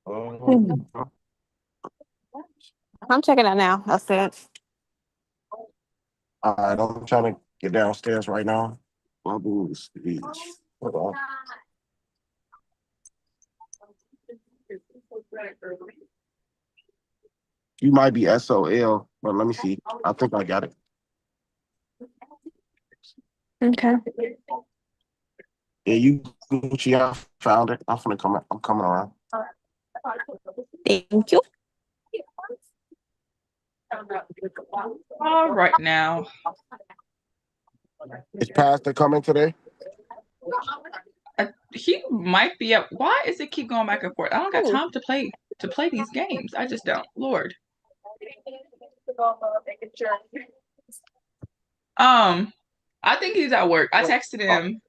Hmm. I'm checking out now. I said, All right, I'm trying to get downstairs right now. My boots. Hold on. You might be SOL, but let me see. I think I got it. okay. Yeah, you Gucci. I found it. I'm come. I'm coming around. Thank you. All right now. Is Pastor coming today? He might be up. Why is it keep going back and forth? I don't got time to play these games. I just don't. Lord. I think he's at work. I texted him,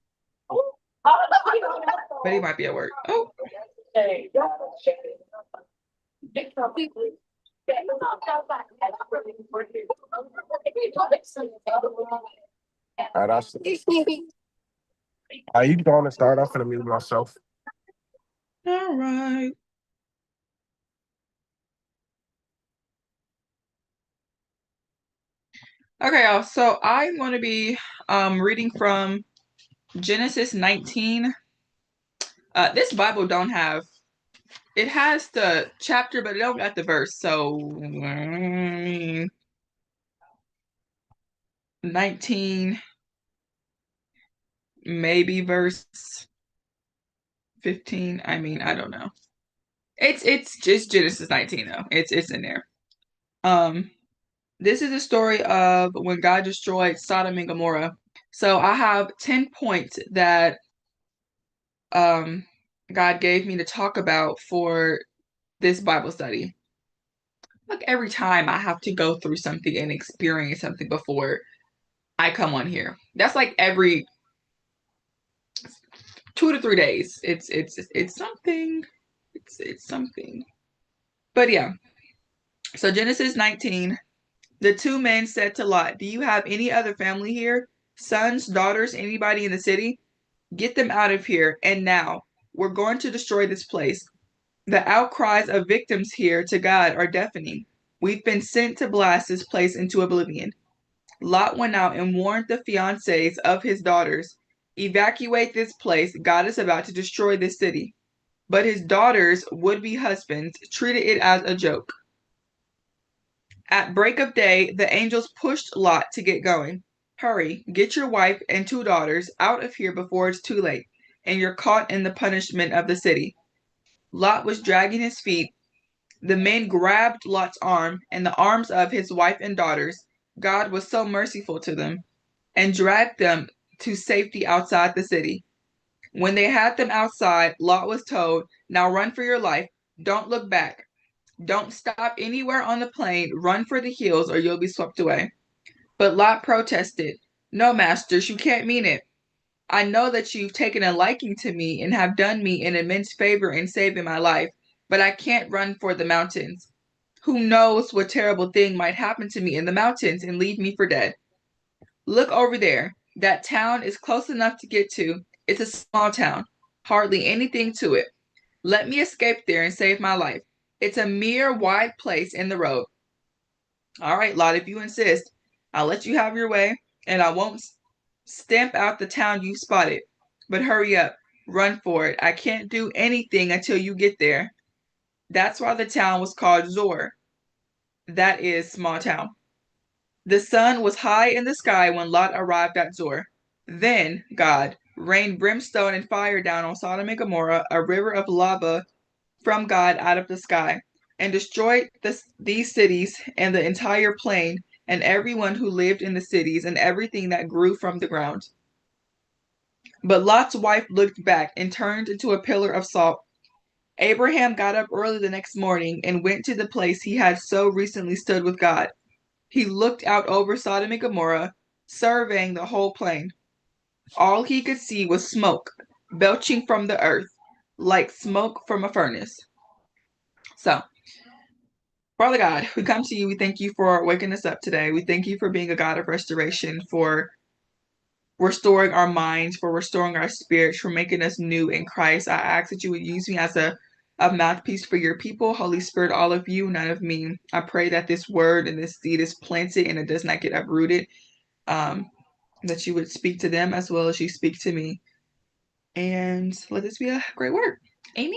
but he might be at work. Oh. All right, I see. Are you going to start off and mute myself? All right. Okay, y'all. So I'm going to be reading from Genesis 19. This Bible don't have, it has the chapter, but it don't got the verse. So 19, maybe verse 15. I mean, I don't know. It's just Genesis 19 though. It's in there. This is a story of when God destroyed Sodom and Gomorrah. So I have 10 points that God gave me to talk about for this Bible study. Like every time I have to go through something and experience something before I come on here. That's like every 2 to 3 days. It's something. It's something. But yeah. So Genesis 19, the two men said to Lot, "Do you have any other family here? Sons, daughters, anybody in the city? Get them out of here, and now. We're going to destroy this place. The outcries of victims here to God are deafening. We've been sent to blast this place into oblivion." Lot went out and warned the fiancés of his daughters, "Evacuate this place. God is about to destroy this city." But his daughters' would-be husbands treated it as a joke. At break of day, the angels pushed Lot to get going. "Hurry, get your wife and 2 daughters out of here before it's too late, and you're caught in the punishment of the city." Lot was dragging his feet. The men grabbed Lot's arm and the arms of his wife and daughters. God was so merciful to them, and dragged them to safety outside the city. When they had them outside, Lot was told, "Now run for your life. Don't look back. Don't stop anywhere on the plain. Run for the hills or you'll be swept away." But Lot protested, "No, masters, you can't mean it. I know that you've taken a liking to me and have done me an immense favor in saving my life, but I can't run for the mountains. Who knows what terrible thing might happen to me in the mountains and leave me for dead? Look over there. That town is close enough to get to. It's a small town. Hardly anything to it. Let me escape there and save my life. It's a mere wide place in the road." All right, Lot, if you insist, I'll let you have your way, and I won't stamp out the town you spotted. But hurry up. Run for it. I can't do anything until you get there. That's why the town was called Zor. That is small town. The sun was high in the sky when Lot arrived at Zor. Then God rained brimstone and fire down on Sodom and Gomorrah, a river of lava from God out of the sky, and destroyed these cities and the entire plain and everyone who lived in the cities and everything that grew from the ground. But Lot's wife looked back and turned into a pillar of salt. Abraham got up early the next morning and went to the place he had so recently stood with God. He looked out over Sodom and Gomorrah, surveying the whole plain. All he could see was smoke belching from the earth, like smoke from a furnace. So, Father God, we come to you. We thank you for waking us up today. We thank you for being a God of restoration, for restoring our minds, for restoring our spirits, for making us new in Christ. I ask that you would use me as a mouthpiece for your people. Holy Spirit, all of you, none of me. I pray that this word and this seed is planted and it does not get uprooted. That you would speak to them as well as you speak to me. And let this be a great word. Amen.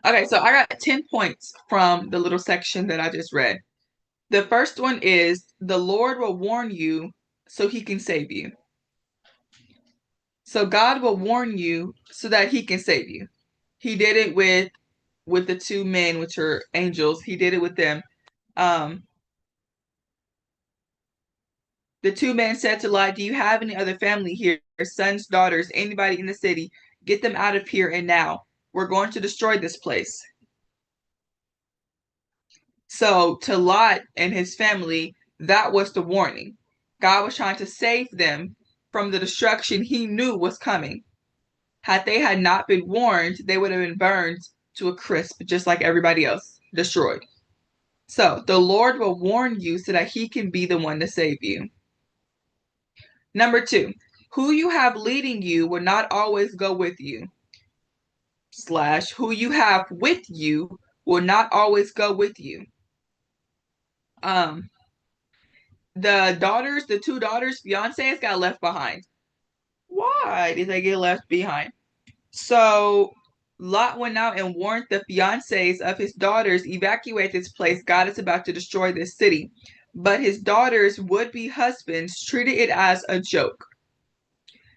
Okay, so I got 10 points from the little section that I just read. The first one is, the Lord will warn you so he can save you. So God will warn you so that he can save you. He did it with the two men, which are angels. He did it with them. The two men said to Lot, do you have any other family here? Sons, daughters, anybody in the city? Get them out of here and now. We're going to destroy this place. So to Lot and his family, that was the warning. God was trying to save them from the destruction he knew was coming. Had they had not been warned, they would have been burned to a crisp, just like everybody else, destroyed. So the Lord will warn you so that he can be the one to save you. Number 2, who you have leading you will not always go with you. / who you have with you will not always go with you. The two daughters, fiancés, got left behind. Why did they get left behind? So Lot went out and warned the fiancés of his daughters, evacuate this place. God is about to destroy this city. But his daughters' would-be husbands treated it as a joke.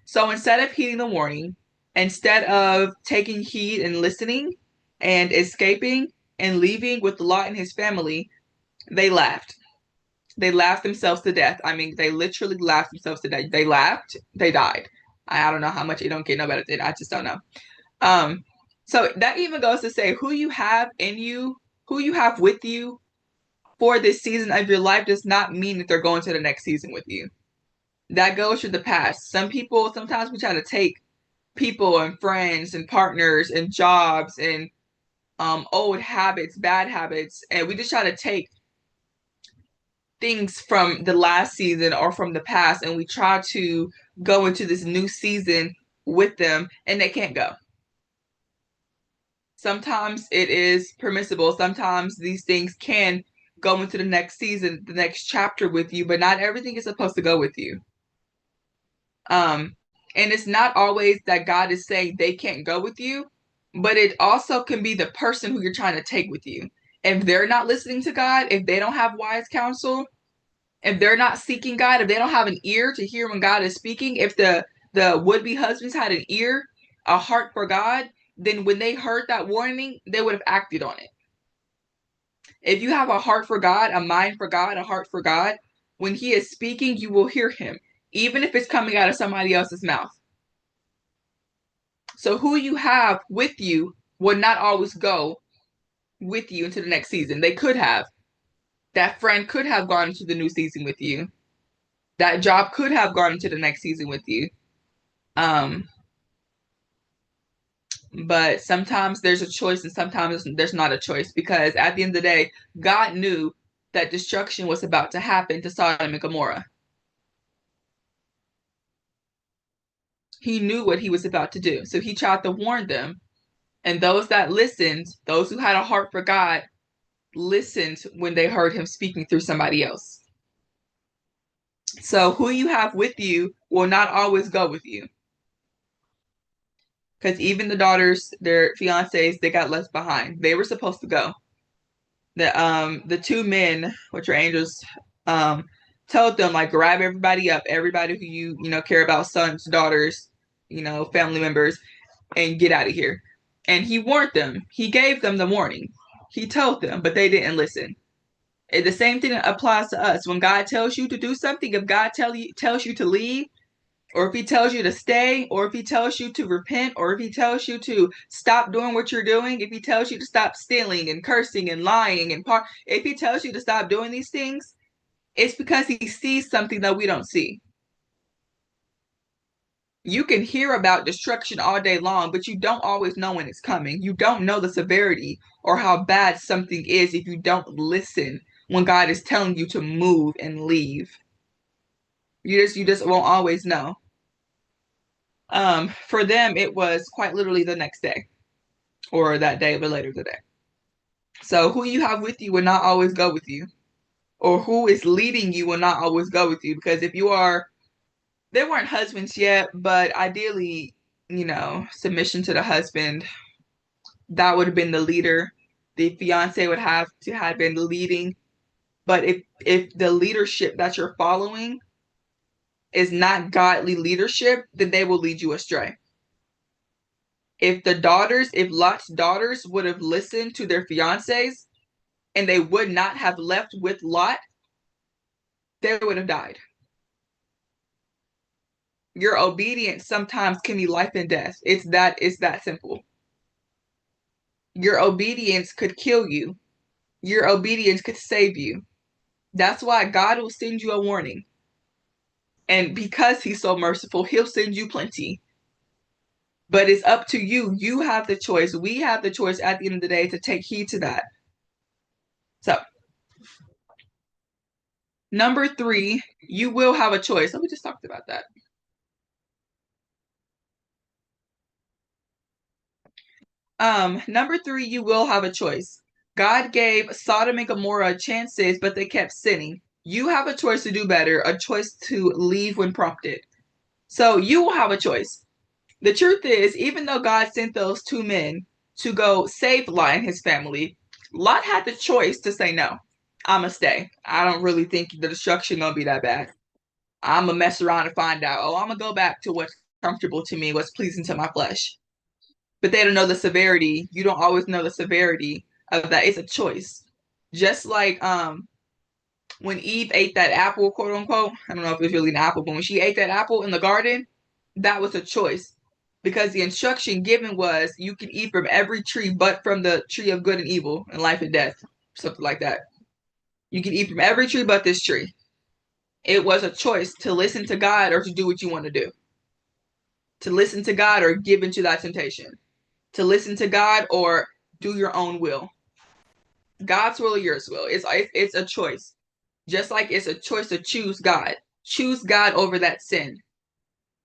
So instead of heeding the warning, instead of taking heed and listening and escaping and leaving with Lot and his family, they laughed. They laughed themselves to death. I mean, they literally laughed themselves to death. They laughed, they died. I don't know how much it don't get no better than I just don't know. So that even goes to say, who you have in you, who you have with you for this season of your life does not mean that they're going to the next season with you. That goes to the past. Sometimes we try to take people and friends and partners and jobs and old habits, bad habits, and we just try to take things from the last season or from the past, and we try to go into this new season with them, and they can't go. Sometimes it is permissible. Sometimes these things can go into the next season, the next chapter with you, but not everything is supposed to go with you. And it's not always that God is saying they can't go with you, but it also can be the person who you're trying to take with you. If they're not listening to God, if they don't have wise counsel, if they're not seeking God, if they don't have an ear to hear when God is speaking, if the would-be husbands had an ear, a heart for God, then when they heard that warning, they would have acted on it. If you have a heart for God, a mind for God, a heart for God, when he is speaking, you will hear him, even if it's coming out of somebody else's mouth. So who you have with you will not always go with you into the next season. They could have. That friend could have gone into the new season with you. That job could have gone into the next season with you. But sometimes there's a choice and sometimes there's not a choice, because at the end of the day, God knew that destruction was about to happen to Sodom and Gomorrah. He knew what he was about to do. So he tried to warn them. And those that listened, those who had a heart for God, listened when they heard him speaking through somebody else. So who you have with you will not always go with you. Because even the daughters, their fiancés, they got left behind. They were supposed to go. The two men, which are angels, told them, like, grab everybody up, everybody who you care about, sons, daughters, family members, and get out of here. And he warned them. He gave them the warning. He told them, but they didn't listen. And the same thing applies to us. When God tells you to do something, if God tells you to leave, or if he tells you to stay, or if he tells you to repent, or if he tells you to stop doing what you're doing, if he tells you to stop stealing and cursing and lying and if he tells you to stop doing these things, it's because he sees something that we don't see. You can hear about destruction all day long, but you don't always know when it's coming. You don't know the severity or how bad something is if you don't listen when God is telling you to move and leave. You just won't always know. For them, it was quite literally the next day, or that day, but later today. So who you have with you will not always go with you, or who is leading you will not always go with you. Because if you are, they weren't husbands yet, but ideally, submission to the husband, that would have been the leader. The fiance would have to have been leading. But if the leadership that you're following is not godly leadership, then they will lead you astray. If Lot's daughters would have listened to their fiancés and they would not have left with Lot, they would have died. Your obedience sometimes can be life and death. It's that simple. Your obedience could kill you. Your obedience could save you. That's why God will send you a warning. And because he's so merciful, he'll send you plenty. But it's up to you. You have the choice. We have the choice at the end of the day to take heed to that. So, number 3, you will have a choice. We just talked about that. Number 3, you will have a choice. God gave Sodom and Gomorrah chances, but they kept sinning. You have a choice to do better, a choice to leave when prompted. So you will have a choice. The truth is, even though God sent those 2 men to go save Lot and his family, Lot had the choice to say, no, I'm going to stay. I don't really think the destruction going to be that bad. I'm going to mess around and find out. I'm going to go back to what's comfortable to me, what's pleasing to my flesh. But they don't know the severity. You don't always know the severity of that. It's a choice. Just like when Eve ate that apple, quote unquote, I don't know if it was really an apple, but when she ate that apple in the garden, that was a choice. Because the instruction given was you can eat from every tree but from the tree of good and evil and life and death, something like that. You can eat from every tree but this tree. It was a choice to listen to God or to do what you want to do. To listen to God or give into that temptation. To listen to God or do your own will. God's will or yours will. It's a choice. Just like it's a choice to choose God. Choose God over that sin.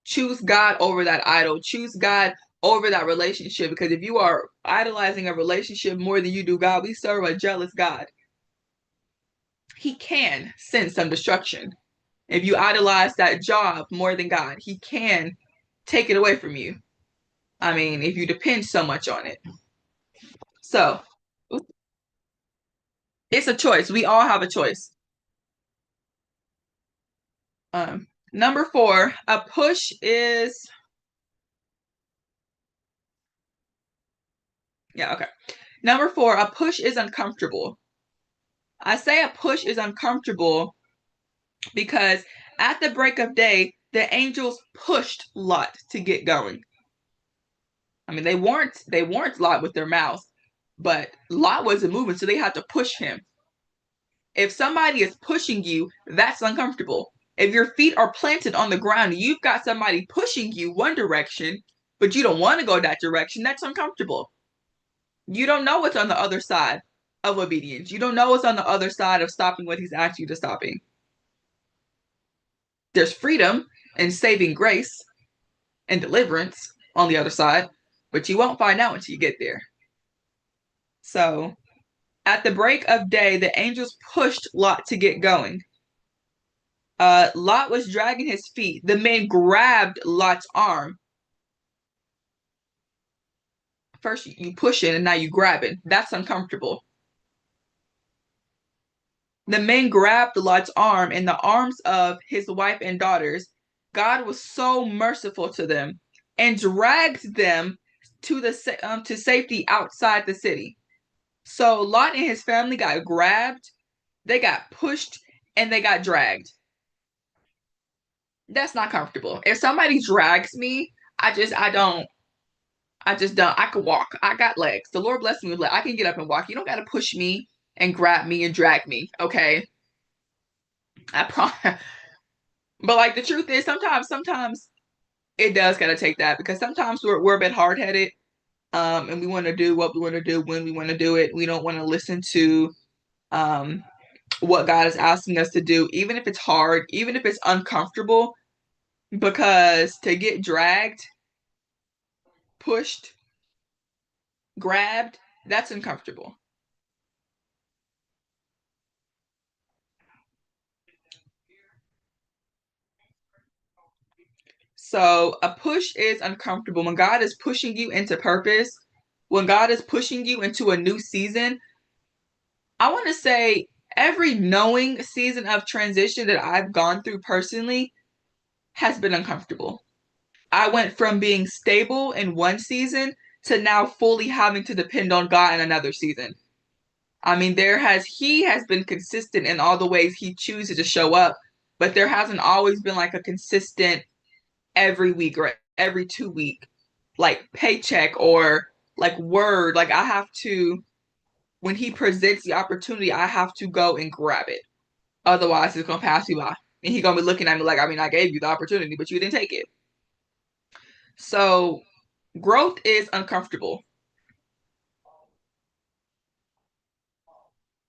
Choose God over that idol. Choose God over that relationship. Because if you are idolizing a relationship more than you do God, we serve a jealous God. He can send some destruction. If you idolize that job more than God, he can take it away from you. I mean, if you depend so much on it. So, it's a choice. We all have a choice. Number 4, a push is... Yeah, okay. Number 4, a push is uncomfortable. I say a push is uncomfortable because at the break of day, the angels pushed Lot to get going. I mean, they warned Lot with their mouths, but Lot wasn't moving, so they had to push him. If somebody is pushing you, that's uncomfortable. If your feet are planted on the ground, you've got somebody pushing you one direction, but you don't want to go that direction, that's uncomfortable. You don't know what's on the other side of obedience. You don't know what's on the other side of stopping what he's asked you to stopping. There's freedom and saving grace and deliverance on the other side, but you won't find out until you get there. So, at the break of day, the angels pushed Lot to get going. Lot was dragging his feet. The men grabbed Lot's arm. First, you push it, and now you grab it. That's uncomfortable. The men grabbed Lot's arm and the arms of his wife and daughters. God was so merciful to them and dragged them to safety outside the city. So Lot and his family got grabbed, they got pushed, and they got dragged. That's not comfortable. If somebody drags me, I don't. I can walk. I got legs. The Lord bless me with legs. I can get up and walk. You don't got to push me and grab me and drag me, okay? I promise. But like the truth is, sometimes it does gotta take that because sometimes we're a bit hard headed, and we want to do what we want to do when we want to do it. We don't want to listen to what God is asking us to do, even if it's hard, even if it's uncomfortable, because to get dragged, pushed, grabbed, that's uncomfortable. So a push is uncomfortable. When God is pushing you into purpose, when God is pushing you into a new season, I want to say every knowing season of transition that I've gone through personally has been uncomfortable. I went from being stable in one season to now fully having to depend on God in another season. I mean, he has been consistent in all the ways he chooses to show up, but there hasn't always been like a consistent every week or every 2 week like paycheck or like word. Like I have to, when he presents the opportunity, I have to go and grab it. Otherwise, it's gonna pass you by, and he's gonna be looking at me like, I mean, I gave you the opportunity, but you didn't take it. So growth is uncomfortable.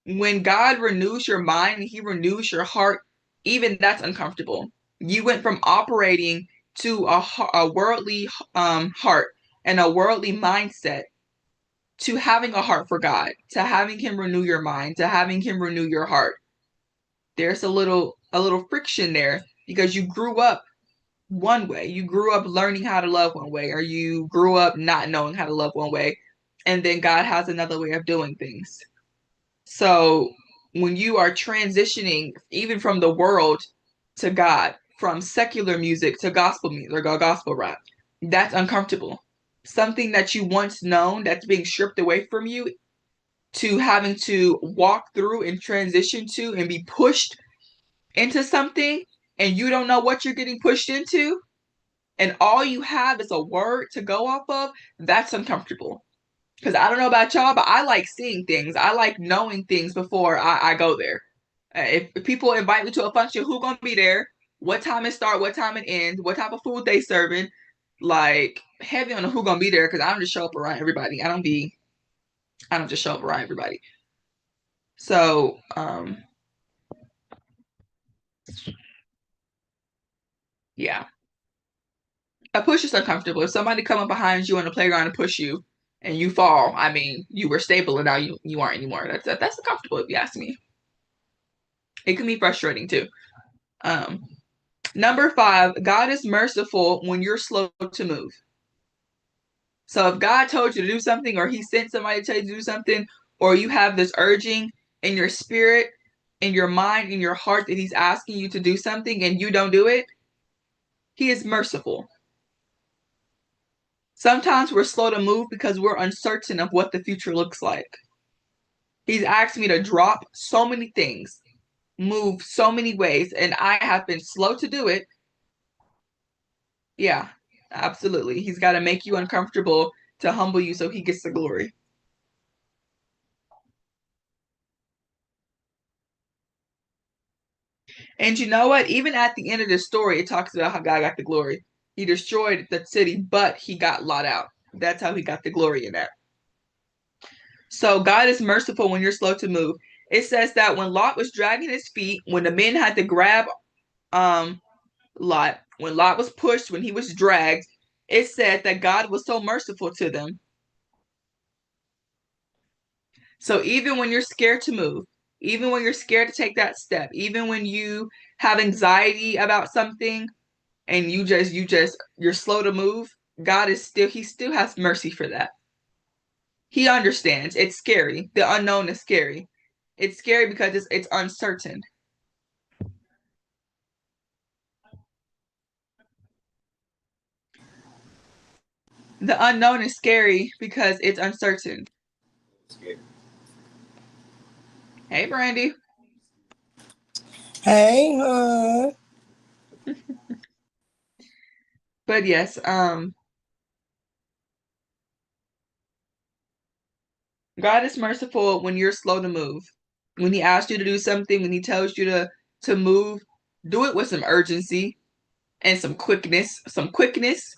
When God renews your mind and he renews your heart, even that's uncomfortable. You went from operating to a worldly heart and a worldly mindset to having a heart for God, to having him renew your mind, to having him renew your heart. There's a little friction there because you grew up one way. You grew up learning how to love one way, or you grew up not knowing how to love one way, and then God has another way of doing things. So when you are transitioning even from the world to God, from secular music to gospel music or gospel rap, that's uncomfortable. Something that you once known that's being stripped away from you to having to walk through and transition to and be pushed into something, and you don't know what you're getting pushed into, and all you have is a word to go off of, that's uncomfortable. Because I don't know about y'all, but I like seeing things. I like knowing things before I go there. If people invite me to a function, who gonna be there? What time it start? What time it ends? What type of food they serving? Like heavy on the who gonna be there, because I don't just show up around everybody. I don't just show up around everybody. So yeah, a push is uncomfortable. If somebody come up behind you on the playground and push you, and you fall, I mean, you were stable and now you aren't anymore. That's uncomfortable if you ask me. It can be frustrating too. Um, Number 5, God is merciful when you're slow to move. So if God told you to do something, or he sent somebody to tell you to do something, or you have this urging in your spirit, in your mind, in your heart that he's asking you to do something and you don't do it, he is merciful. Sometimes we're slow to move because we're uncertain of what the future looks like. He's asked me to drop so many things, move so many ways, and I have been slow to do it. Yeah, absolutely. He's got to make you uncomfortable to humble you so he gets the glory. And you know what? Even at the end of the story, it talks about how God got the glory. He destroyed the city, but he got Lot out. That's how he got the glory in that. So God is merciful when you're slow to move. It says that when Lot was dragging his feet, when the men had to grab Lot, when Lot was pushed, when he was dragged, it said that God was so merciful to them. So even when you're scared to move, even when you're scared to take that step, even when you have anxiety about something and you're slow to move, he still has mercy for that. He understands. It's scary. The unknown is scary. It's scary because it's uncertain. The unknown is scary because it's uncertain. Hey, Brandy. Hey, But yes, God is merciful when you're slow to move. When he asks you to do something, when he tells you to move, do it with some urgency and some quickness. Some quickness.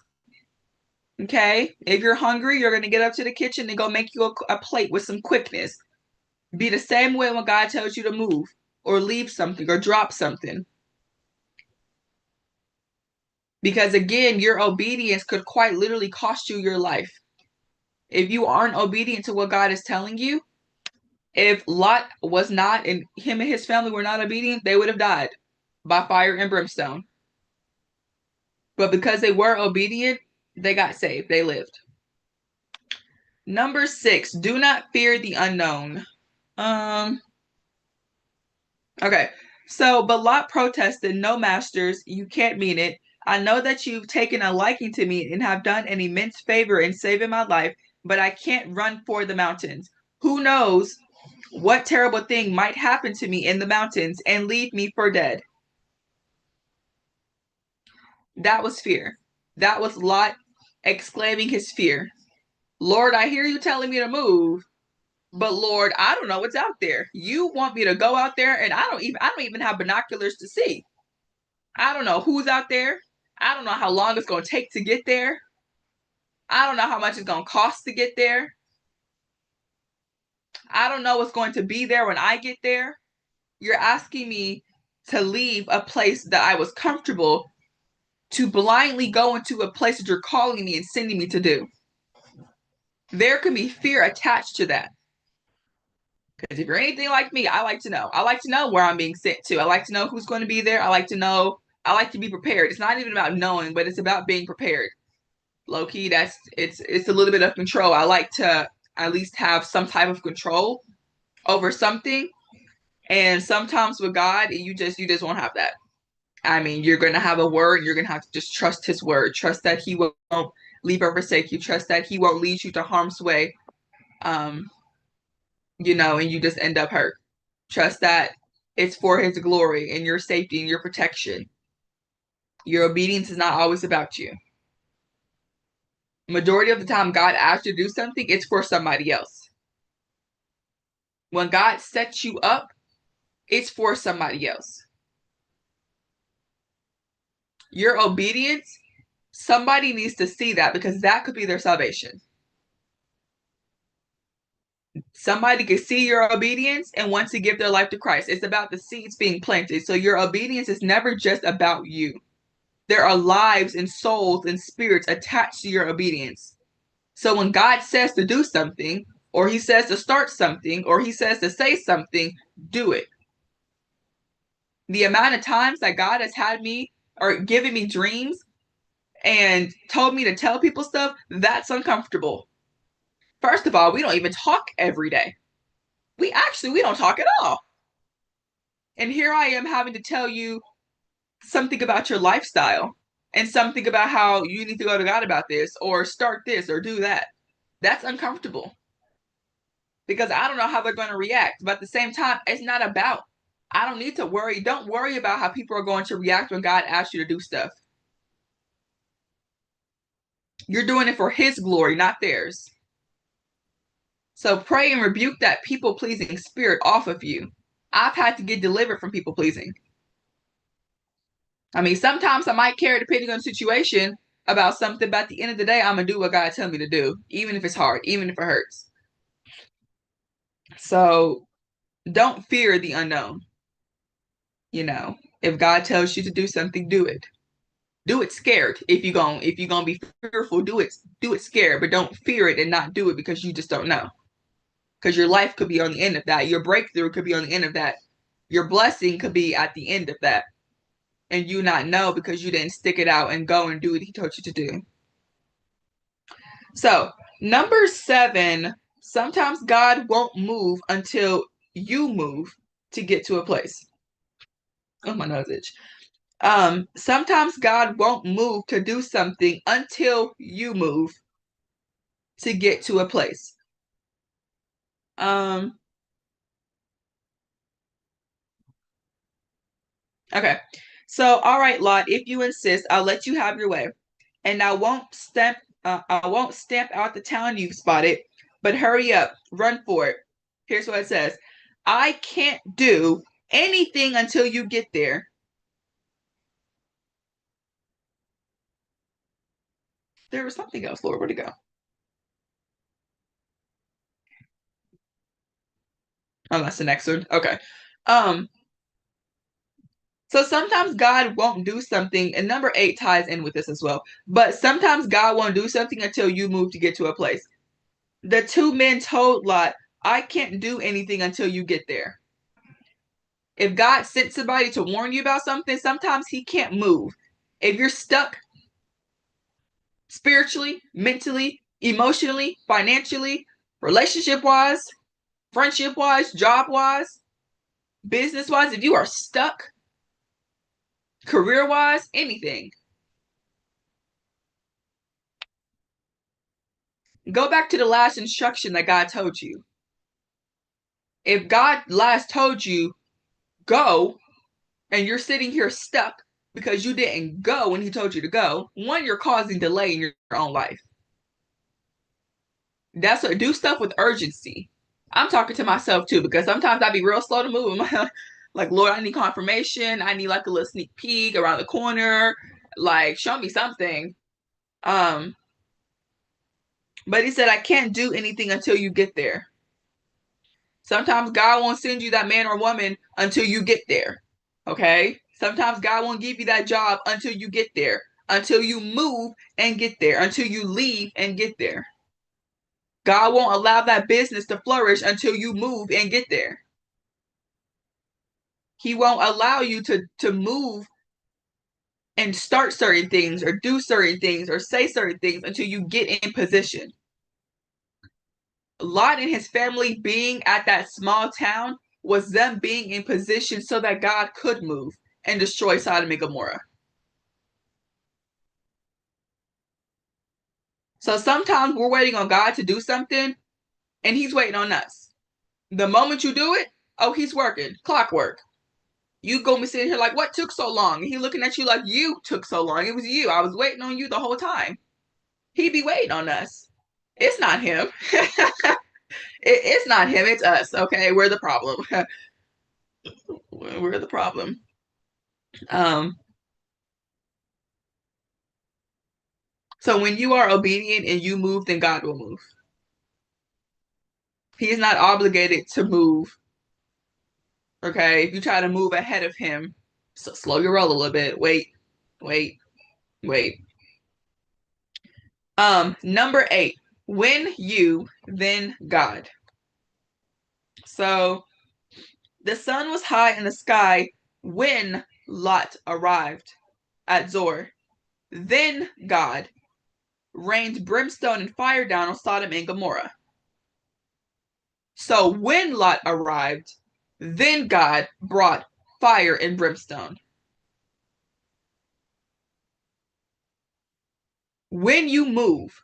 Okay? If you're hungry, you're gonna get up to the kitchen and go make you a plate with some quickness. Be the same way when God tells you to move. or leave something or drop something. Because again, your obedience could quite literally cost you your life. If you aren't obedient to what God is telling you, if Lot was not, and him and his family were not obedient, they would have died by fire and brimstone. But because they were obedient, they got saved. They lived. Number 6, do not fear the unknown. Okay. So, but Lot protested, "No, masters, you can't mean it. I know that you've taken a liking to me and have done an immense favor in saving my life, but I can't run for the mountains. Who knows what terrible thing might happen to me in the mountains and leave me for dead?" That was fear. That was Lot exclaiming his fear. Lord, I hear you telling me to move, but Lord, I don't know what's out there. You want me to go out there, and I don't even have binoculars to see. I don't know who's out there. I don't know how long it's going to take to get there. I don't know how much it's going to cost to get there. I don't know what's going to be there when I get there. You're asking me to leave a place that I was comfortable to blindly go into a place that you're calling me and sending me to do. There can be fear attached to that. Because if you're anything like me, I like to know. I like to know where I'm being sent to. I like to know who's going to be there. I like to know. I like to be prepared. It's not even about knowing, but it's about being prepared. Low key, it's a little bit of control. I like to at least have some type of control over something. And sometimes with God, you just won't have that. I mean, you're gonna have a word, you're gonna have to just trust his word. Trust that he won't leave or forsake you. Trust that he won't lead you to harm's way. And you just end up hurt. Trust that it's for his glory and your safety and your protection. Your obedience is not always about you. Majority of the time God asks you to do something, it's for somebody else. When God sets you up, it's for somebody else. Your obedience, somebody needs to see that because that could be their salvation. Somebody could see your obedience and want to give their life to Christ. It's about the seeds being planted. So your obedience is never just about you. There are lives and souls and spirits attached to your obedience. So when God says to do something, or he says to start something, or he says to say something, do it. The amount of times that God has had me or given me dreams and told me to tell people stuff, that's uncomfortable. First of all, we don't even talk every day. We don't talk at all. And here I am having to tell you something about your lifestyle and something about how you need to go to God about this or start this or do that. That's uncomfortable because I don't know how they're going to react. But at the same time, it's not about, I don't need to worry. Don't worry about how people are going to react when God asks you to do stuff. You're doing it for his glory, not theirs. So pray and rebuke that people-pleasing spirit off of you. I've had to get delivered from people-pleasing. I mean, sometimes I might care, depending on the situation, about something, but at the end of the day, I'm going to do what God tells me to do, even if it's hard, even if it hurts. So don't fear the unknown. If God tells you to do something, do it. Do it scared. If you're gonna be fearful, do it scared, but don't fear it and not do it because you just don't know. Because your life could be on the end of that. Your breakthrough could be on the end of that. Your blessing could be at the end of that. And you not know because you didn't stick it out and go and do what he told you to do. So, number 7, sometimes God won't move until you move to get to a place. Oh, my nose itch. Sometimes God won't move to do something until you move to get to a place. Okay. So, all right, Lot, if you insist, I'll let you have your way. And I won't stamp out the town you've spotted, but hurry up, run for it. Here's what it says. I can't do anything until you get there. There was something else, Lord. Where'd it go? Oh, that's the next one. Okay. So sometimes God won't do something, and number 8 ties in with this as well. But sometimes God won't do something until you move to get to a place. The 2 men told Lot, I can't do anything until you get there. If God sent somebody to warn you about something, sometimes he can't move. If you're stuck spiritually, mentally, emotionally, financially, relationship-wise, friendship-wise, job-wise, business-wise, if you are stuck, career-wise, anything, go back to the last instruction that God told you. If God last told you, go, and you're sitting here stuck because you didn't go when he told you to go, one, you're causing delay in your own life. That's what, do stuff with urgency. I'm talking to myself too, because sometimes I be real slow to move. Like, Lord, I need confirmation. I need like a little sneak peek around the corner. Like, show me something. But he said, I can't do anything until you get there. Sometimes God won't send you that man or woman until you get there. Okay? Sometimes God won't give you that job until you get there, until you move and get there, until you leave and get there. God won't allow that business to flourish until you move and get there. He won't allow you to move and start certain things or do certain things or say certain things until you get in position. Lot and his family being at that small town was them being in position so that God could move and destroy Sodom and Gomorrah. So sometimes we're waiting on God to do something and he's waiting on us. The moment you do it, oh, he's working. Clockwork. You go be sitting here like, what took so long? And he looking at you like, you took so long. It was you. I was waiting on you the whole time. He be waiting on us. It's not him. It's not him. It's us. Okay, we're the problem. We're the problem. So when you are obedient and you move, then God will move. He is not obligated to move. Okay, if you try to move ahead of him, so slow your roll a little bit. Wait. Number 8, when you, then God. So the sun was high in the sky when Lot arrived at Zoar. Then God rained brimstone and fire down on Sodom and Gomorrah. So when Lot arrived, then God brought fire and brimstone. When you move,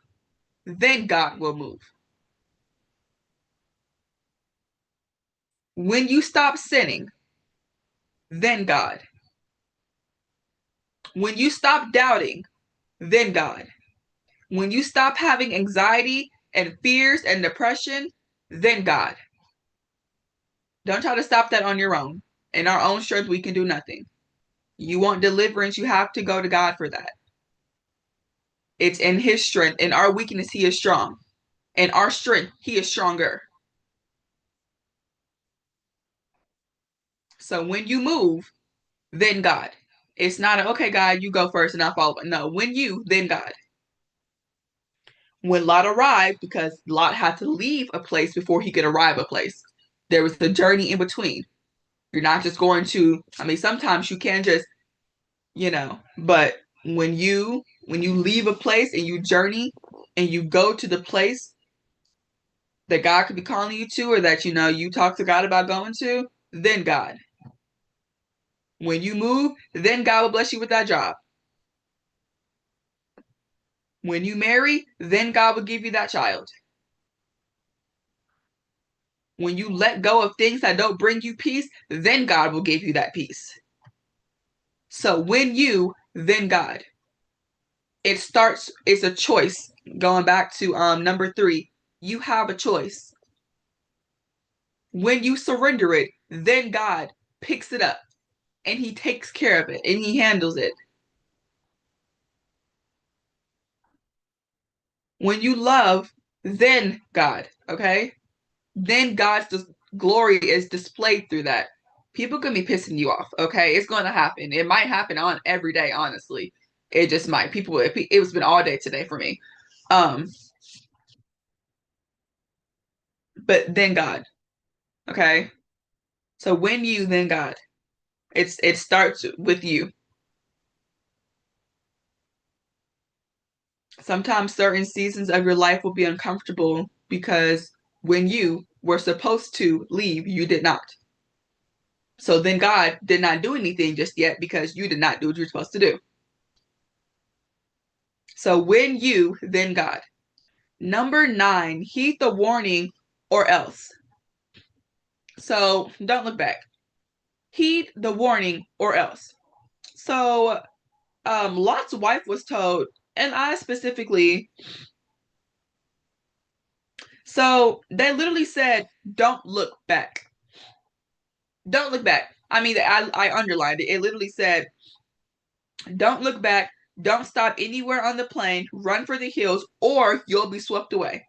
then God will move. When you stop sinning, then God. When you stop doubting, then God. When you stop having anxiety and fears and depression, then God. Don't try to stop that on your own. In our own strength, we can do nothing. You want deliverance, you have to go to God for that. It's in his strength. In our weakness, he is strong. In our strength, he is stronger. So when you move, then God. It's not a, okay, God, you go first and I'll follow. No, when you, then God. When Lot arrived, because Lot had to leave a place before he could arrive a place, there was a journey in between. You're not just going to, I mean, sometimes you can just, but when you leave a place and you journey and you go to the place that God could be calling you to, or that, you talk to God about going to, then God. When you move, then God will bless you with that job. When you marry, then God will give you that child. When you let go of things that don't bring you peace, then God will give you that peace. So when you, then God. It's a choice. Going back to number 3, you have a choice. When you surrender it, then God picks it up and he takes care of it and he handles it. When you love, then God, okay? Then God's glory is displayed through that. people can be pissing you off, okay? It's going to happen. It might happen on every day, honestly. It just might. It's been all day today for me. But then God, okay? So when you, then God. It starts with you. Sometimes certain seasons of your life will be uncomfortable because when you were supposed to leave, you did not. So then God did not do anything just yet because you did not do what you're supposed to do. So when you, then God. Number 9, heed the warning or else. So don't look back. Heed the warning or else. So Lot's wife was told, and I specifically, so they literally said, don't look back. Don't look back. I mean, I underlined it. It literally said, don't look back. Don't stop anywhere on the plane. Run for the hills or you'll be swept away.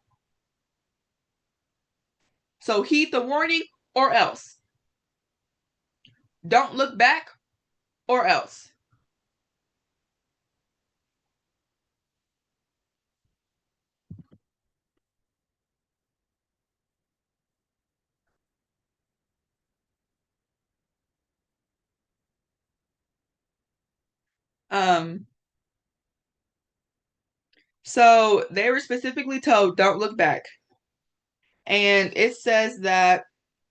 So heed the warning or else. Don't look back or else. So they were specifically told, don't look back. And it says that,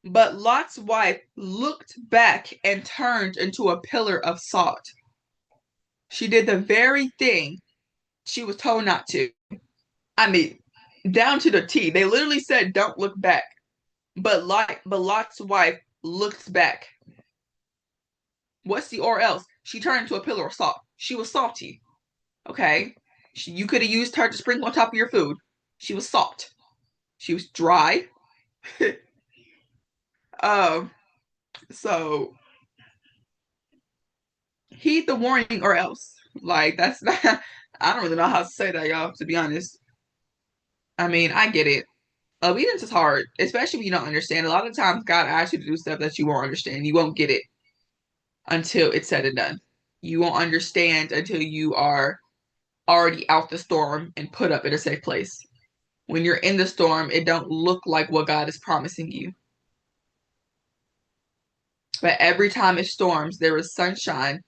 but Lot's wife looked back and turned into a pillar of salt. She did the very thing she was told not to. I mean, down to the T. They literally said, don't look back. But Lot's wife looked back. What's the or else? She turned into a pillar of salt. She was salty. Okay? You could have used her to sprinkle on top of your food. She was salt. She was dry. So heed the warning or else. Like, that's not, I don't really know how to say that, y'all, to be honest. I mean, I get it. Obedience is hard, especially when you don't understand. A lot of times God asks you to do stuff that you won't understand. You won't get it until it's said and done. You won't understand until you are already out the storm and put up in a safe place. When you're in the storm, it don't look like what God is promising you. But every time it storms, there is sunshine.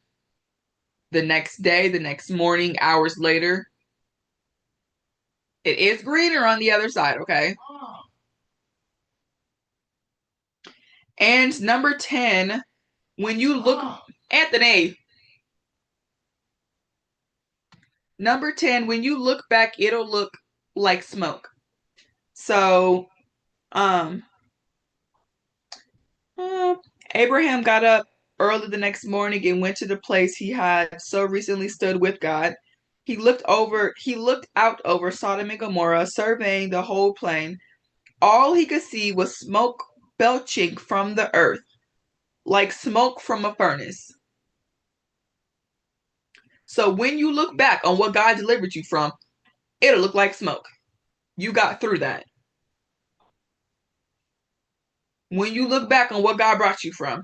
The next day, the next morning, hours later, it is greener on the other side, okay? And number 10, when you look, Anthony. Number 10, when you look back, it'll look like smoke. So, Abraham got up early the next morning and went to the place he had so recently stood with God. He looked out over Sodom and Gomorrah, surveying the whole plain. All he could see was smoke belching from the earth, like smoke from a furnace. So when you look back on what God delivered you from, it'll look like smoke. You got through that. When you look back on what God brought you from,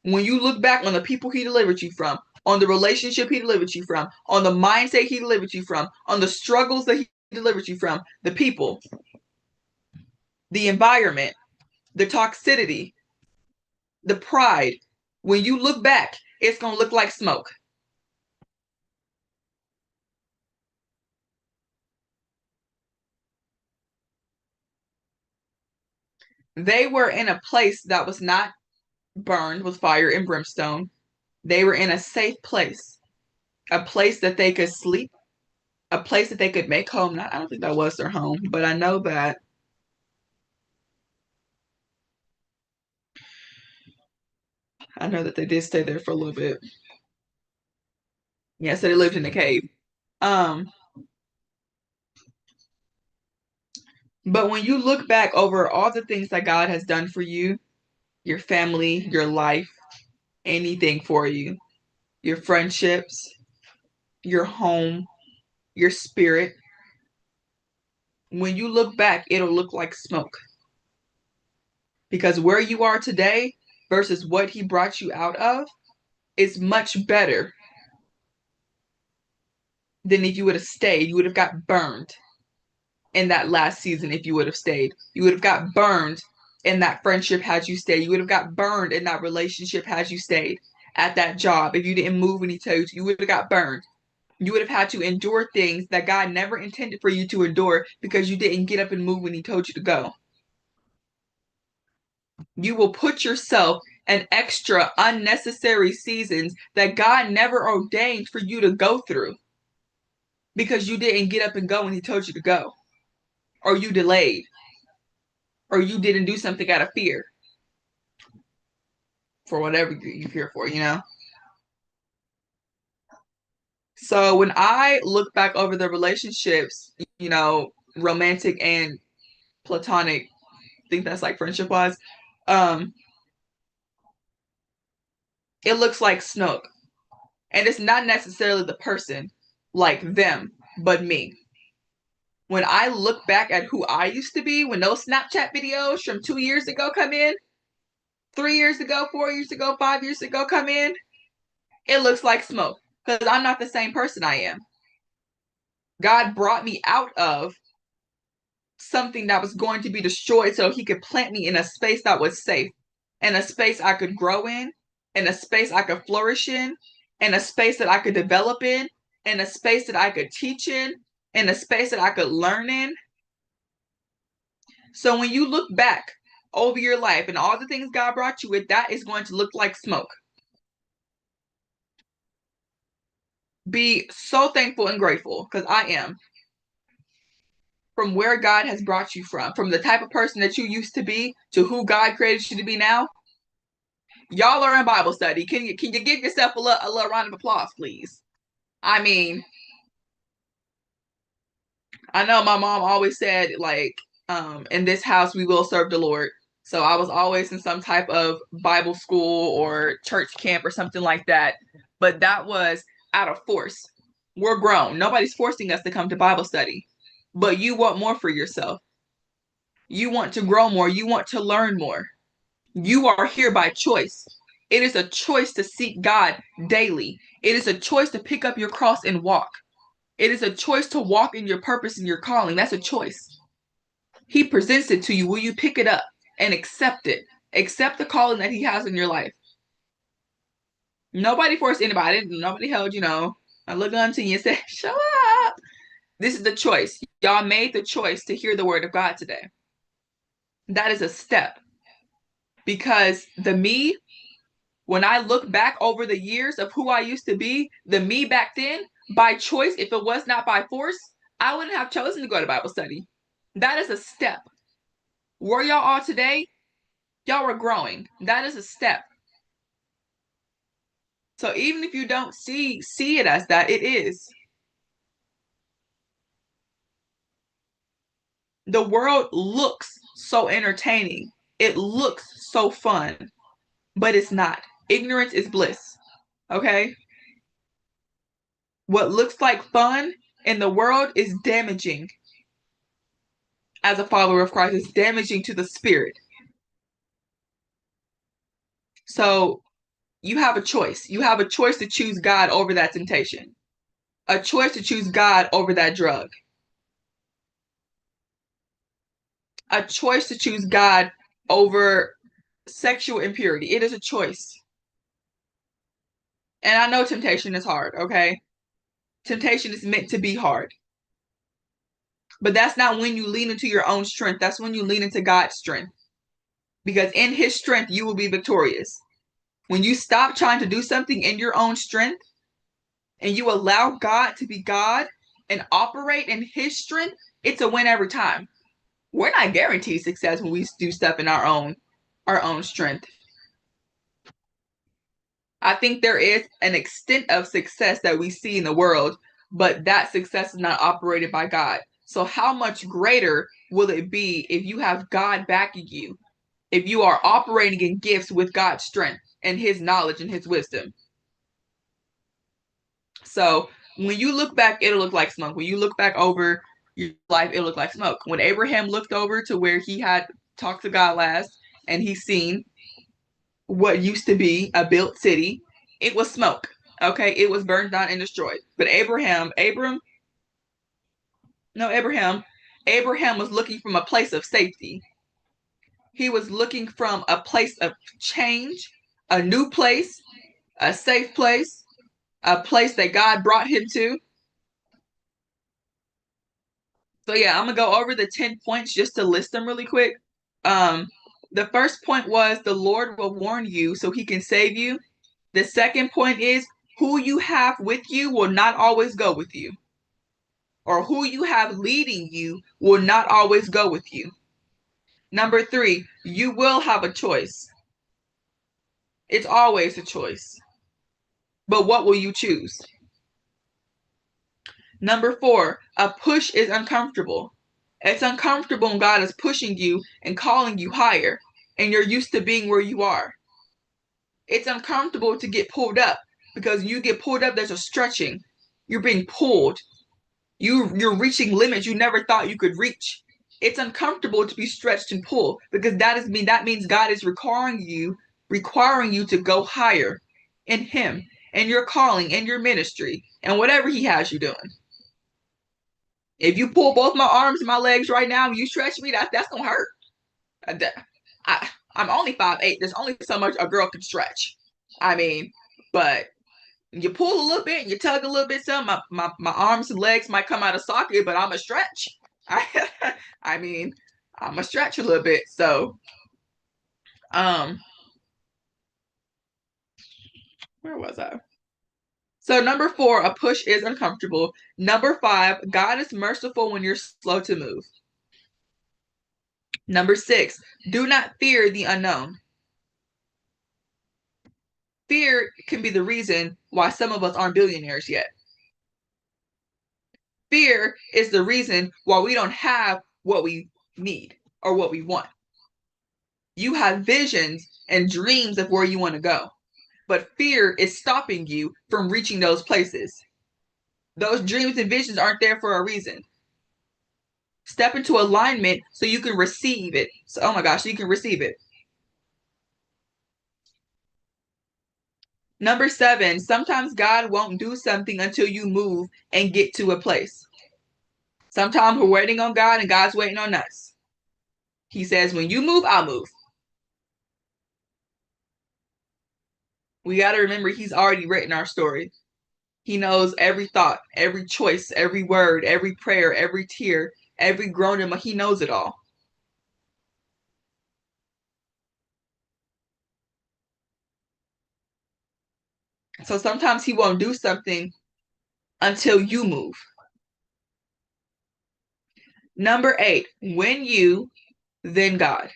when you look back on the people he delivered you from, on the relationship he delivered you from, on the mindset he delivered you from, on the struggles that he delivered you from, the people, the environment, the toxicity, the pride, when you look back, it's going to look like smoke. They were in a place that was not burned with fire and brimstone. They were in a safe place, a place that they could sleep, a place that they could make home. I don't think that was their home, but I know that they did stay there for a little bit. Yeah, so they lived in a cave. But when you look back over all the things that God has done for you, your family, your life, anything for you, your friendships, your home, your spirit, when you look back, it'll look like smoke. Because where you are today versus what he brought you out of is much better than if you would have stayed. You would have got burned in that last season if you would have stayed. You would have got burned in that friendship had you stayed. You would have got burned in that relationship had you stayed. At that job, if you didn't move when he told you, you would have got burned. You would have had to endure things that God never intended for you to endure because you didn't get up and move when he told you to go. You will put yourself in extra unnecessary seasons that God never ordained for you to go through because you didn't get up and go when he told you to go, or you delayed, or you didn't do something out of fear for whatever you fear for, you know? So when I look back over the relationships, you know, romantic and platonic, I think that's like friendship wise, it looks like smoke. And it's not necessarily the person, like them, but me. When I look back at who I used to be, when those Snapchat videos from 2 years ago come in, 3 years ago, 4 years ago, 5 years ago come in, it looks like smoke because I'm not the same person I am. God brought me out of something that was going to be destroyed so he could plant me in a space that was safe, in a space I could grow in a space I could flourish in a space that I could develop in a space that I could teach in a space that I could learn in. So when you look back over your life and all the things God brought you with, that is going to look like smoke. Be so thankful and grateful, because I am, from where God has brought you from the type of person that you used to be to who God created you to be now. Y'all are in Bible study. Can you give yourself a little round of applause, please? I mean, I know my mom always said, like, in this house we will serve the Lord. So I was always in some type of Bible school or church camp or something like that. But that was out of force. We're grown. Nobody's forcing us to come to Bible study. But you want more for yourself. You want to grow more. You want to learn more. You are here by choice. It is a choice to seek God daily. It is a choice to pick up your cross and walk. It is a choice to walk in your purpose and your calling. That's a choice. He presents it to you. Will you pick it up and accept it? Accept the calling that he has in your life. Nobody forced anybody. Nobody held, a little gun to you and said, show up. This is the choice. Y'all made the choice to hear the word of God today. That is a step. Because the me, when I look back over the years of who I used to be, the me back then, by choice, if it was not by force, I wouldn't have chosen to go to Bible study. That is a step. Where y'all are today, y'all are growing. That is a step. So even if you don't see it as that, it is. The world looks so entertaining. It looks so fun, but it's not. Ignorance is bliss. Okay? What looks like fun in the world is damaging. As a follower of Christ, it's damaging to the spirit. So you have a choice. You have a choice to choose God over that temptation. A choice to choose God over that drug. A choice to choose God over sexual impurity. It is a choice. And I know temptation is hard, okay? Temptation is meant to be hard. But that's not when you lean into your own strength. That's when you lean into God's strength. Because in his strength, you will be victorious. When you stop trying to do something in your own strength and you allow God to be God and operate in his strength, it's a win every time. We're not guaranteed success when we do stuff in our own strength. I think there is an extent of success that we see in the world, but that success is not operated by God. So how much greater will it be if you have God backing you? If you are operating in gifts with God's strength and his knowledge and his wisdom. So when you look back, it'll look like smoke. When you look back over your life, it'll look like smoke. When Abraham looked over to where he had talked to God last and he seen what used to be a built city. It was smoke. Okay, it was burned down and destroyed. But Abraham was looking from a place of safety. He was looking from a place of change, a new place, a safe place, a place that God brought him to. So yeah, I'm gonna go over the 10 points just to list them really quick. The first point was the Lord will warn you so he can save you. The second point is who you have with you will not always go with you. Or who you have leading you will not always go with you. Number 3, you will have a choice. It's always a choice. But what will you choose? Number 4, a push is uncomfortable. It's uncomfortable when God is pushing you and calling you higher, and you're used to being where you are. It's uncomfortable to get pulled up because you get pulled up, there's a stretching. You're being pulled. You're reaching limits you never thought you could reach. It's uncomfortable to be stretched and pulled because that means God is requiring you to go higher in Him and your calling and your ministry and whatever He has you doing. If you pull both my arms and my legs right now and you stretch me, that's gonna hurt. I'm only 5'8". There's only so much a girl can stretch. I mean, but you pull a little bit and you tug a little bit, my arms and legs might come out of socket, but I'm a stretch. I mean, I'm a stretch a little bit. So, where was I? So number 4, a push is uncomfortable. Number 5, God is merciful when you're slow to move. Number 6, do not fear the unknown. Fear can be the reason why some of us aren't billionaires yet. Fear is the reason why we don't have what we need or what we want. You have visions and dreams of where you want to go, but fear is stopping you from reaching those places. Those dreams and visions aren't there for a reason. Step into alignment so you can receive it. So, oh my gosh, so you can receive it. Number 7, sometimes God won't do something until you move and get to a place. Sometimes we're waiting on God and God's waiting on us. He says, when you move, I'll move. We got to remember He's already written our story. He knows every thought, every choice, every word, every prayer, every tear, every groan. He knows it all. So sometimes He won't do something until you move. Number 8, when you, then God.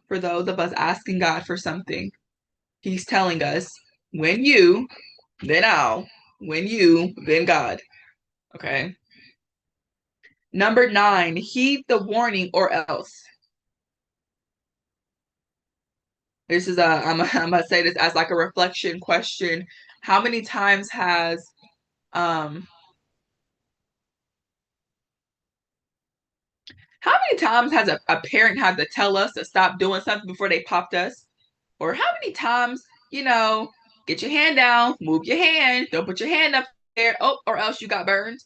For those of us asking God for something, He's telling us, when you, then I'll. When you, then God. Okay. Number 9, heed the warning or else. This is I'm gonna say this as like a reflection question. How many times has a parent had to tell us to stop doing something before they popped us? Or how many times, get your hand down, move your hand, don't put your hand up there, or else you got burned?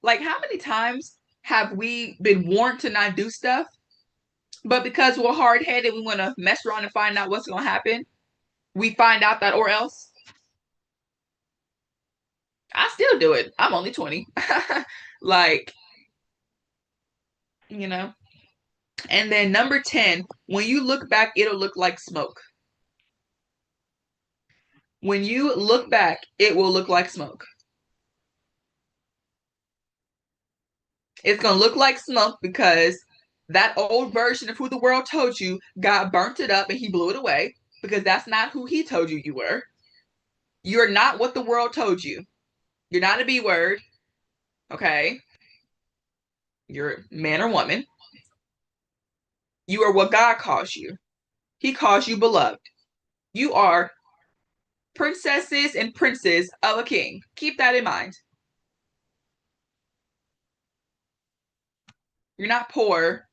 Like, how many times have we been warned to not do stuff, but because we're hard-headed, we want to mess around and find out what's going to happen? We find out that or else. I still do it. I'm only 20. Like, And then number 10, when you look back, it'll look like smoke. When you look back, it will look like smoke. It's going to look like smoke because that old version of who the world told you, God burnt it up and He blew it away, because that's not who He told you you were. You're not what the world told you. You're not a B word. Okay? You're a man or woman. You are what God calls you. He calls you beloved. You are princesses and princes of a king. Keep that in mind. You're not poor.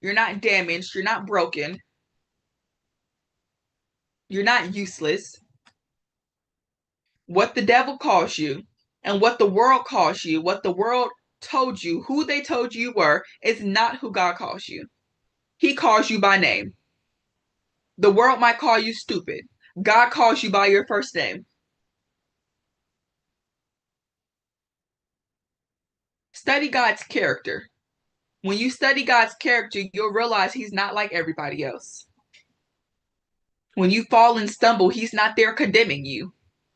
You're not damaged. You're not broken. You're not useless. What the devil calls you and what the world calls you, what the world told you, who they told you were, is not who God calls you. He calls you by name. The world might call you stupid. God calls you by your first name. Study God's character. When you study God's character, you'll realize he's not like everybody else. When you fall and stumble, he's not there condemning you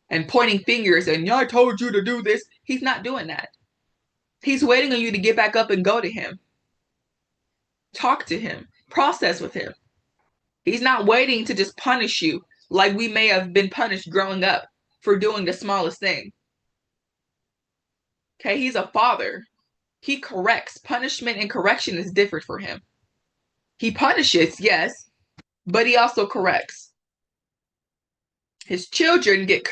and pointing fingers and I told you to do this. He's not doing that. He's waiting on you to get back up and go to him. Talk to him. Process with him. He's not waiting to just punish you like we may have been punished growing up for doing the smallest thing. Okay, he's a father. He corrects. Punishment and correction is different for him. He punishes, yes, but he also corrects. His children get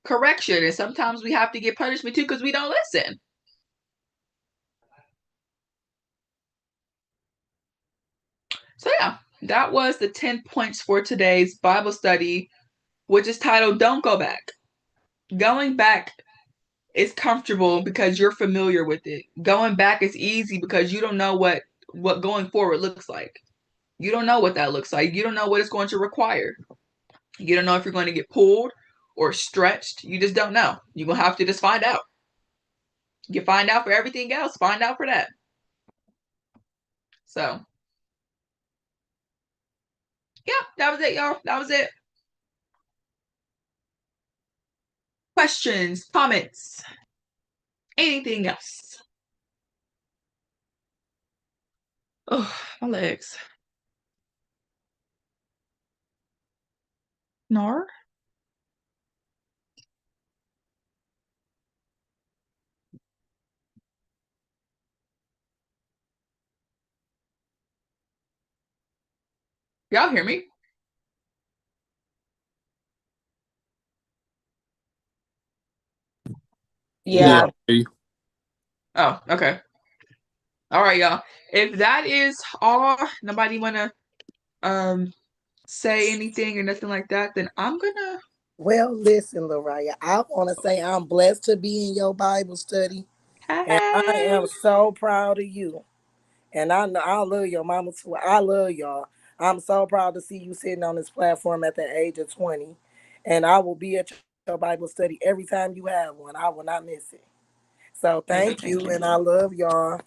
correction, and sometimes we have to get punishment too because we don't listen. So yeah, that was the 10 points for today's Bible study, which is titled Don't Go Back. Going back is comfortable because you're familiar with it. Going back is easy because you don't know what going forward looks like. You don't know what that looks like. You don't know what it's going to require. You don't know if you're going to get pulled or stretched. You just don't know. You're going to have to just find out. You find out for everything else, find out for that. So, yeah, that was it, y'all. That was it. Questions, comments, anything else? Oh, my legs. Nar? Y'all hear me? Yeah. Oh, okay. All right, y'all. If that is all, nobody wanna say anything or nothing like that, then I'm gonna. Well, listen, Loraya, I want to say I'm blessed to be in your Bible study, and I am so proud of you. And I know I love your mama too. I love y'all. I'm so proud to see you sitting on this platform at the age of 20. And I will be at your Bible study every time you have one. I will not miss it. So thank you, and I love y'all.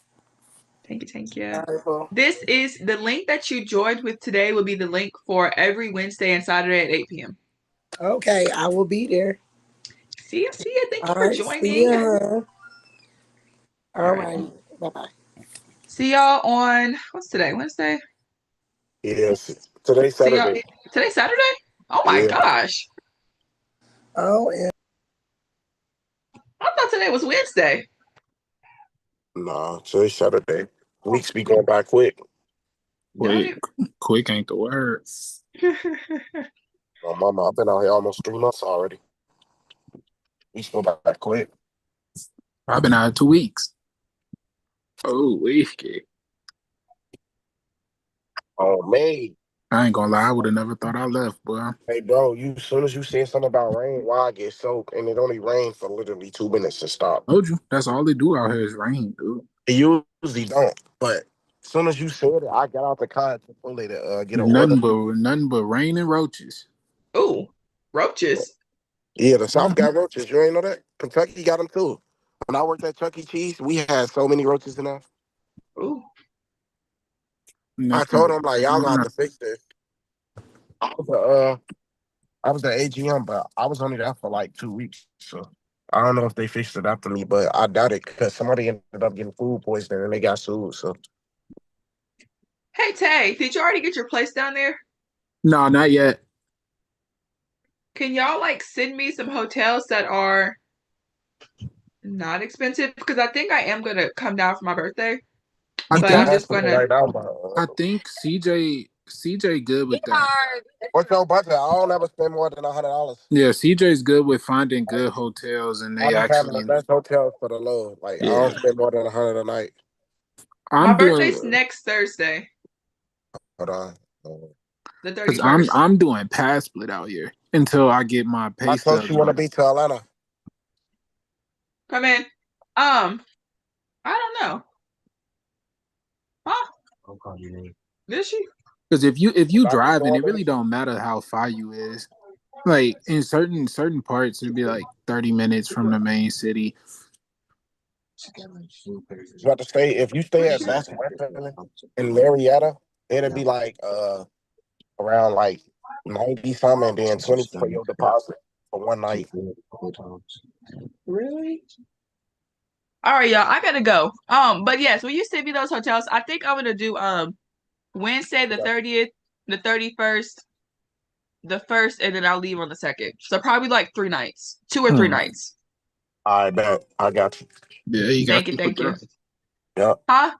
Thank you. Wonderful. This is the link that you joined with today will be the link for every Wednesday and Saturday at 8 p.m. Okay, I will be there. See ya. Thank you All for right, joining. see ya. All right. right. Bye-bye. See y'all on what's today? Wednesday? Yes. Today's See y'all. Saturday. Today's Saturday? Oh my Yeah. gosh. Oh, and I thought today was Wednesday. Nah, today's Saturday. Weeks be going by quick. Quick ain't the word. Oh, mama, I've been out here almost 3 months already. Weeks go by quick. I've been out 2 weeks. Oh, week. Oh, man. I ain't gonna lie, I would have never thought I left, boy. Hey, bro, as soon as you said something about rain, why I get soaked, and it only rained for literally 2 minutes to stop. Told you, that's all they do out here is rain, dude. It usually don't, but as soon as you said it, I got out the car to Chipotle to get an order. Nothing but rain and roaches. Ooh, roaches. Yeah, the South got roaches. You ain't know that? Kentucky got them too. When I worked at Chuck E. Cheese, we had so many roaches in there. Ooh. I told them, like, y'all gonna have to fix this. I was the AGM, but I was only there for like 2 weeks. So I don't know if they fixed it after me, but I doubt it because somebody ended up getting food poisoning and they got sued. So Hey Tay, did you already get your place down there? No, not yet. Can y'all like send me some hotels that are not expensive? Because I think I am gonna come down for my birthday. But I'm just gonna. right now, I think CJ good with that. What's your budget? I don't ever spend more than $100. Yeah, CJ's good with finding good hotels, and I they just having the actually. best hotels for the low. Like I don't spend more than $100 a night. My birthday's next Thursday. Hold on. The Because 31st. I'm doing pass split out here until I get my pay How close stubs. you want to be to Atlanta? Come in. I don't know. Huh? Did she? Because if you I be driving, going it really don't matter how far you is. Like in certain parts, it'd be like 30 minutes from the main city. You have to stay. If you stay at Best Western in Marietta, it'll be like around like 90 something, and then 20 for your deposit for one night. Really? All right, y'all. I gotta go. But yes, when you send me those hotels, I think I'm gonna do Wednesday the 30th, the 31st, the 1st, and then I'll leave on the 2nd. So probably like 3 nights, 2 or 3 nights. I bet. I got you. Yeah, you got Thank you. Yep. Huh?